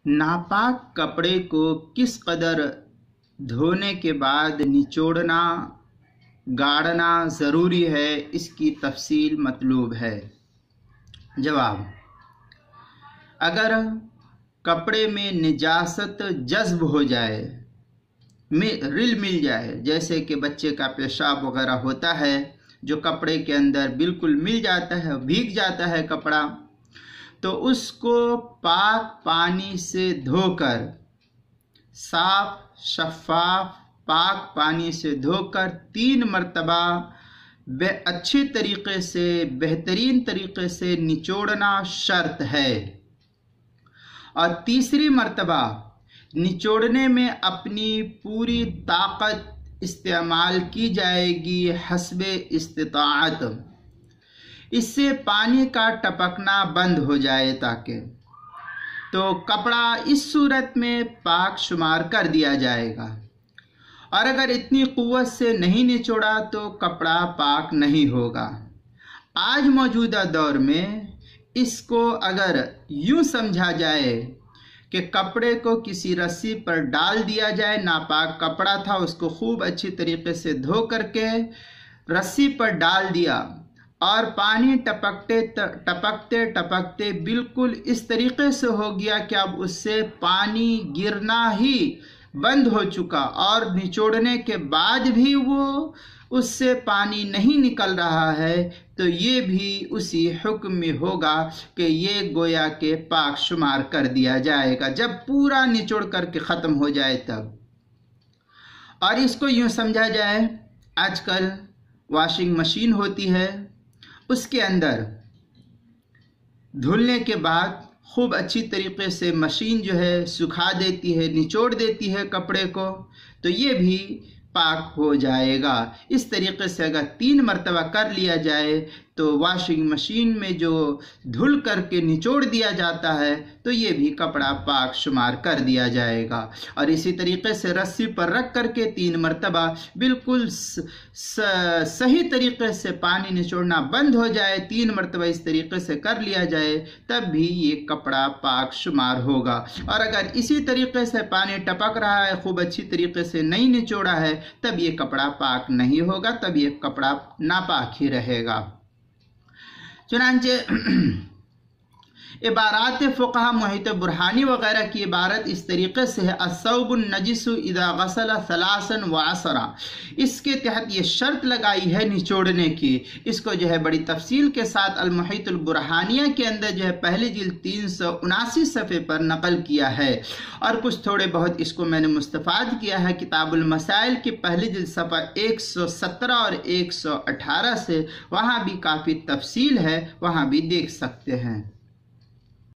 नापाक कपड़े को किस कदर धोने के बाद निचोड़ना गाड़ना ज़रूरी है, इसकी तफसील मतलूब है। जवाब: अगर कपड़े में निजासत जज्ब हो जाए, रिल मिल जाए, जैसे कि बच्चे का पेशाब वगैरह होता है जो कपड़े के अंदर बिल्कुल मिल जाता है, भीग जाता है कपड़ा, तो उसको पाक पानी से धोकर, साफ शफाफ पाक पानी से धोकर 3 मरतबा अच्छी तरीके से, बेहतरीन तरीके से निचोड़ना शर्त है। और तीसरी मरतबा निचोड़ने में अपनी पूरी ताकत इस्तेमाल की जाएगी हस्बे इस्तिताअत। इससे पानी का टपकना बंद हो जाए ताकि, तो कपड़ा इस सूरत में पाक शुमार कर दिया जाएगा। और अगर इतनी कुव्वत से नहीं निचोड़ा तो कपड़ा पाक नहीं होगा। आज मौजूदा दौर में इसको अगर यूं समझा जाए कि कपड़े को किसी रस्सी पर डाल दिया जाए, नापाक कपड़ा था उसको खूब अच्छी तरीके से धो करके रस्सी पर डाल दिया और पानी टपकते टपकते बिल्कुल इस तरीके से हो गया कि अब उससे पानी गिरना ही बंद हो चुका और निचोड़ने के बाद भी वो उससे पानी नहीं निकल रहा है, तो ये भी उसी हुक्म में होगा कि ये गोया के पाक शुमार कर दिया जाएगा जब पूरा निचोड़ करके ख़त्म हो जाए तब। और इसको यूँ समझा जाए, आजकल वॉशिंग मशीन होती है, उसके अंदर धुलने के बाद खूब अच्छी तरीके से मशीन जो है सुखा देती है, निचोड़ देती है कपड़े को, तो ये भी पाक हो जाएगा। इस तरीके से अगर 3 मरतबा कर लिया जाए तो वॉशिंग मशीन में जो धुल करके निचोड़ दिया जाता है तो ये भी कपड़ा पाक शुमार कर दिया जाएगा। और इसी तरीके से रस्सी पर रख करके 3 मरतबा बिल्कुल सही तरीके से पानी निचोड़ना बंद हो जाए, 3 मरतबा इस तरीके से कर लिया जाए, तब भी ये कपड़ा पाक शुमार होगा। और अगर इसी तरीके से पानी टपक रहा है, खूब अच्छी तरीके से नहीं निचोड़ा है, तब ये कपड़ा पाक नहीं होगा, तब ये कपड़ा नापाक ही रहेगा। चुनांचे इबारात फ़ुक़हा मुहित बुरहानी वग़ैरह की इबारत इस तरीके से है, अस्सौबुन नजिसु इदा गसला सलासन व असरा। इसके तहत ये शर्त लगाई है निचोड़ने की। इसको जो है बड़ी तफसील के साथ अल मुहितुल बुरहानिया के अंदर जो है पहली जिल्द 379 सफ़े पर नकल किया है। और कुछ थोड़े बहुत इसको मैंने मुस्तफ़ाद किया है किताबुल मसाइल की पहली जिल्द सफ़ा 117 और 118 से, वहाँ भी काफ़ी तफसील है, वहाँ भी देख सकते हैं।